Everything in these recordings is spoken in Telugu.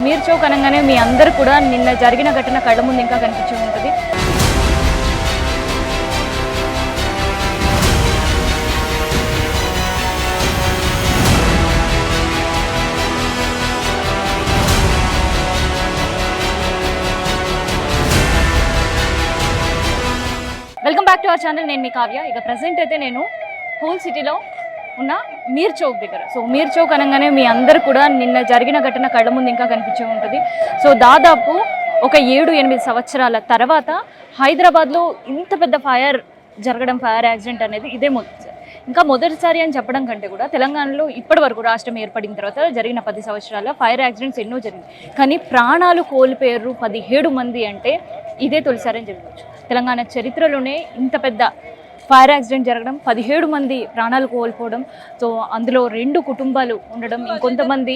మీర్ చౌక్ అనగానే మీ అందరూ కూడా నిన్న జరిగిన ఘటన కళ్ళ ముందు ఇంకా కనిపించి ఉంటుంది. Welcome back to our channel. నేను మీ కావ్య. ఇక ప్రజెంట్ అయితే నేను హోల్ సిటీలో ఉన్న మీర్ చౌక్ దగ్గర. సో మీర్ చౌక్ అనగానే మీ అందరూ కూడా నిన్న జరిగిన ఘటన కళ్ళ ముందు ఇంకా కనిపించి ఉంటుంది. సో దాదాపు ఒక 7-8 సంవత్సరాల తర్వాత హైదరాబాద్లో ఇంత పెద్ద ఫైర్ యాక్సిడెంట్ అనేది ఇదే మొదటిసారి. ఇంకా మొదటిసారి అని చెప్పడం కంటే కూడా తెలంగాణలో ఇప్పటి వరకు రాష్ట్రం ఏర్పడిన తర్వాత జరిగిన 10 సంవత్సరాల ఫైర్ యాక్సిడెంట్స్ ఎన్నో జరిగింది. కానీ ప్రాణాలు కోల్పోయారు 17 మంది అంటే ఇదే తొలిసారి అని చెప్పవచ్చు. తెలంగాణ చరిత్రలోనే ఇంత పెద్ద ఫైర్ యాక్సిడెంట్ జరగడం, 17 మంది ప్రాణాలు కోల్పోవడం, సో అందులో 2 కుటుంబాలు ఉండడం, ఇంకొంతమంది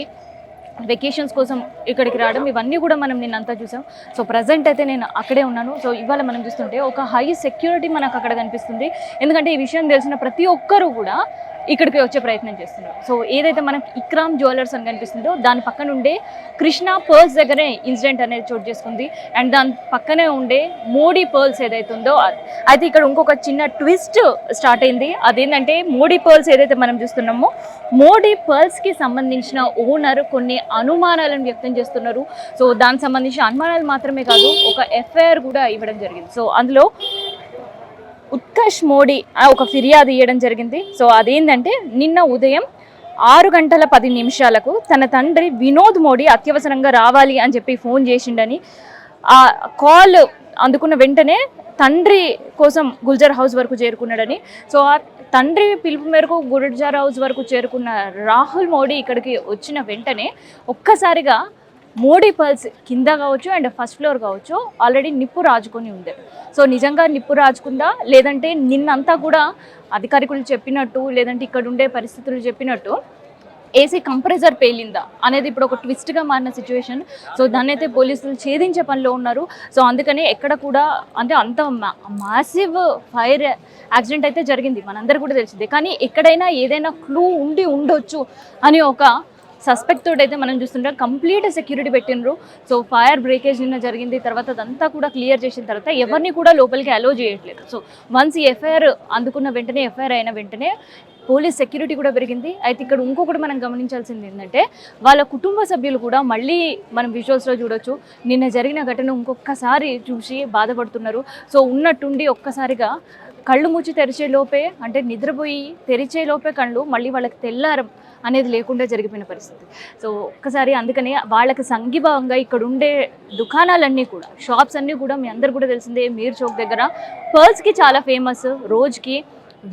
వెకేషన్స్ కోసం ఇక్కడికి రావడం, ఇవన్నీ కూడా మనం నిన్నంతా చూసాం. సో ప్రజెంట్ అయితే నేను అక్కడే ఉన్నాను. సో ఇవాళ మనం చూస్తుంటే ఒక హై సెక్యూరిటీ మనకు అక్కడ కనిపిస్తుంది. ఎందుకంటే ఈ విషయం తెలిసిన ప్రతి ఒక్కరూ కూడా ఇక్కడికి వచ్చే ప్రయత్నం చేస్తున్నారు. సో ఏదైతే మనకి ఇక్రామ్ జ్యువెలర్స్ అని కనిపిస్తుందో దాని పక్కన ఉండే కృష్ణ పర్ల్స్ దగ్గరే ఇన్సిడెంట్ అనేది చోటు చేసుకుంది. అండ్ దాని పక్కనే ఉండే మోడీ పర్ల్స్ ఏదైతే ఉందో అయితే ఇక్కడ ఇంకొక చిన్న ట్విస్ట్ స్టార్ట్ అయింది. అదేంటంటే మోడీ పర్ల్స్ ఏదైతే మనం చూస్తున్నామో మోడీ పర్ల్స్కి సంబంధించిన ఓనర్ కొన్ని అనుమానాలను వ్యక్తం చేస్తున్నారు. సో దానికి సంబంధించిన అనుమానాలు మాత్రమే కాదు, ఒక ఎఫ్ఐఆర్ కూడా ఇవ్వడం జరిగింది. సో అందులో ఉత్కర్ష్ మోడీ ఒక ఫిర్యాదు ఇవ్వడం జరిగింది. సో అదేంటంటే నిన్న ఉదయం 6:10 తన తండ్రి వినోద్ మోడీ అత్యవసరంగా రావాలి అని చెప్పి ఫోన్ చేసిండని, ఆ కాల్ అందుకున్న వెంటనే తండ్రి కోసం గుల్జర్ హౌస్ వరకు చేరుకున్నాడని. సో ఆ తండ్రి పిలుపు మేరకు గుల్జర్ హౌస్ వరకు చేరుకున్న రాహుల్ మోడీ ఇక్కడికి వచ్చిన వెంటనే ఒక్కసారిగా మోడీ పర్ల్స్ కింద కావచ్చు అండ్ ఫస్ట్ ఫ్లోర్ కావచ్చు ఆల్రెడీ నిప్పు రాజుకొని ఉంది. సో నిజంగా నిప్పు రాజుకుందా, లేదంటే నిన్నంతా కూడా అధికారికులు చెప్పినట్టు, లేదంటే ఇక్కడ ఉండే పరిస్థితులు చెప్పినట్టు ఏసీ కంప్రెసర్ పేలిందా అనేది ఇప్పుడు ఒక ట్విస్ట్గా మారిన సిచ్యువేషన్. సో దాన్ని అయితే పోలీసులు ఛేదించే పనిలో ఉన్నారు. సో అందుకనే ఎక్కడ కూడా అంటే అంత మాసివ్ ఫైర్ యాక్సిడెంట్ అయితే జరిగింది, మనందరూ కూడా తెలిసిందే. కానీ ఎక్కడైనా ఏదైనా క్లూ ఉండొచ్చు అని ఒక సస్పెక్ట్ తోటి అయితే మనం చూస్తుంటాం. కంప్లీట్ సెక్యూరిటీ పెట్టినరు. సో ఫైర్ బ్రేకేజ్ నిన్న జరిగింది, తర్వాత అదంతా కూడా క్లియర్ చేసిన తర్వాత ఎవరిని కూడా లోపలికి అలో చేయట్లేదు. సో వన్స్ ఈ ఎఫ్ఐఆర్ అందుకున్న వెంటనే, ఎఫ్ఐఆర్ అయిన వెంటనే పోలీస్ సెక్యూరిటీ కూడా పెరిగింది. అయితే ఇక్కడ ఇంకొకటి మనం గమనించాల్సింది ఏంటంటే వాళ్ళ కుటుంబ సభ్యులు కూడా మళ్ళీ మనం విజువల్స్లో చూడొచ్చు, నిన్న జరిగిన ఘటన ఇంకొకసారి చూసి బాధపడుతున్నారు. సో ఉన్నట్టుండి ఒక్కసారిగా కళ్ళు మూచి తెరిచే లోపే, అంటే నిద్రపోయి తెరిచే లోపే కళ్ళు మళ్ళీ వాళ్ళకి తెల్లారం అనేది లేకుండా జరిగిపోయిన పరిస్థితి. సో ఒక్కసారి అందుకనే వాళ్ళకి సంఘీభావంగా ఇక్కడ ఉండే దుకాణాలన్నీ కూడా, షాప్స్ అన్నీ కూడా మీ అందరు కూడా తెలిసిందే మీర్ చౌక్ దగ్గర పర్ల్స్కి చాలా ఫేమస్. రోజుకి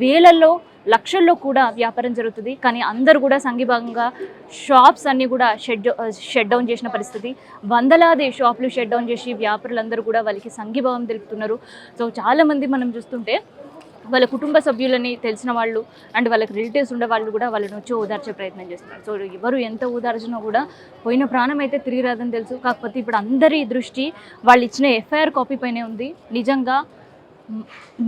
వేలల్లో లక్షల్లో కూడా వ్యాపారం జరుగుతుంది. కానీ అందరూ కూడా సంఘీభాగంగా షాప్స్ అన్నీ కూడా షట్ డౌన్ చేసిన పరిస్థితి. వందలాది షాపులు షట్ డౌన్ చేసి వ్యాపారులందరూ కూడా వాళ్ళకి సంఘీభావం తెలుపుతున్నారు. సో చాలామంది మనం చూస్తుంటే వాళ్ళ కుటుంబ సభ్యులని తెలిసిన వాళ్ళు అండ్ వాళ్ళకి రిలేటివ్స్ ఉండే వాళ్ళు కూడా వాళ్ళని వచ్చి ఓదార్చే ప్రయత్నం చేస్తున్నారు. సో ఎవరు ఎంత ఓదార్చినా కూడా పోయిన ప్రాణం అయితే తిరిగి రాదని తెలుసు. కాకపోతే ఇప్పుడు అందరి దృష్టి వాళ్ళు ఇచ్చిన ఎఫ్ఐఆర్ కాపీ పైనే ఉంది. నిజంగా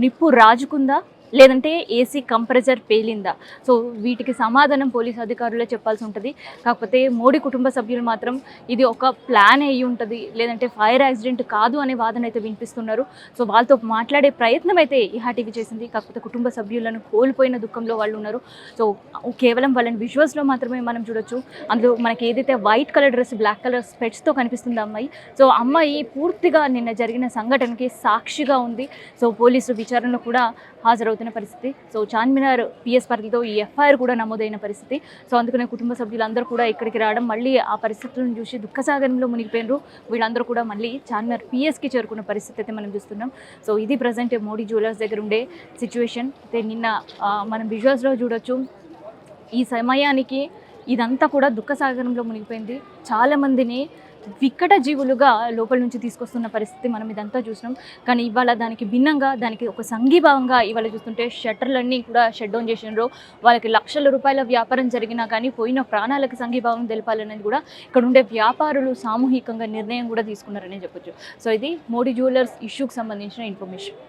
నిప్పు రాజుకుందా, లేదంటే ఏసీ కంప్రెసర్ పేలిందా? సో వీటికి సమాధానం పోలీస్ అధికారులే చెప్పాల్సి ఉంటుంది. కాకపోతే మోడీ కుటుంబ సభ్యులు మాత్రం ఇది ఒక ప్లాన్ అయ్యి ఉంటుంది, లేదంటే ఫైర్ యాక్సిడెంట్ కాదు అనే వాదన అయితే వినిపిస్తున్నారు. సో వాళ్ళతో మాట్లాడే ప్రయత్నం అయితే ఈహాటీవీ చేసింది. కాకపోతే కుటుంబ సభ్యులను కోల్పోయిన దుఃఖంలో వాళ్ళు ఉన్నారు. సో కేవలం వాళ్ళని విజువల్స్లో మాత్రమే మనం చూడొచ్చు. అందులో మనకి ఏదైతే white colour dress, black colour స్పెట్స్తో కనిపిస్తుంది అమ్మాయి. సో అమ్మాయి పూర్తిగా నిన్న జరిగిన సంఘటనకి సాక్షిగా ఉంది. సో పోలీసులు విచారణలో కూడా హాజరవుతున్న పరిస్థితి. సో చార్మినార్ పిఎస్ పరిధితో ఈ ఎఫ్ఐఆర్ కూడా నమోదైన పరిస్థితి. సో అందుకనే కుటుంబ సభ్యులందరూ కూడా ఇక్కడికి రావడం, మళ్ళీ ఆ పరిస్థితులను చూసి దుఃఖసాగరంలో మునిగిపోయినారు. వీళ్ళందరూ కూడా మళ్ళీ చార్మినార్ పిఎస్కి చేరుకున్న పరిస్థితి అయితే మనం చూస్తున్నాం. సో ఇది ప్రజెంట్ మోడీ జ్యువెలర్స్ దగ్గర ఉండే సిచ్యువేషన్. అయితే నిన్న మనం విజువల్స్లో చూడొచ్చు, ఈ సమయానికి ఇదంతా కూడా దుఃఖసాగరంలో మునిగిపోయింది. చాలామందిని వికట జీవులుగా లోపల నుంచి తీసుకొస్తున్న పరిస్థితి మనం ఇదంతా చూసినాం. కానీ ఇవాళ దానికి భిన్నంగా, దానికి ఒక సంఘీభావంగా ఇవాళ చూస్తుంటే షట్టర్లన్నీ కూడా షట్ డౌన్ చేసినారు. వాళ్ళకి లక్షల రూపాయల వ్యాపారం జరిగినా కానీ పోయిన ప్రాణాలకు సంఘీభావం తెలపాలనేది కూడా ఇక్కడ ఉండే వ్యాపారులు సామూహికంగా నిర్ణయం కూడా తీసుకున్నారనే చెప్పొచ్చు. సో ఇది మోడీ జ్యువెలర్స్ ఇష్యూకి సంబంధించిన ఇన్ఫర్మేషన్.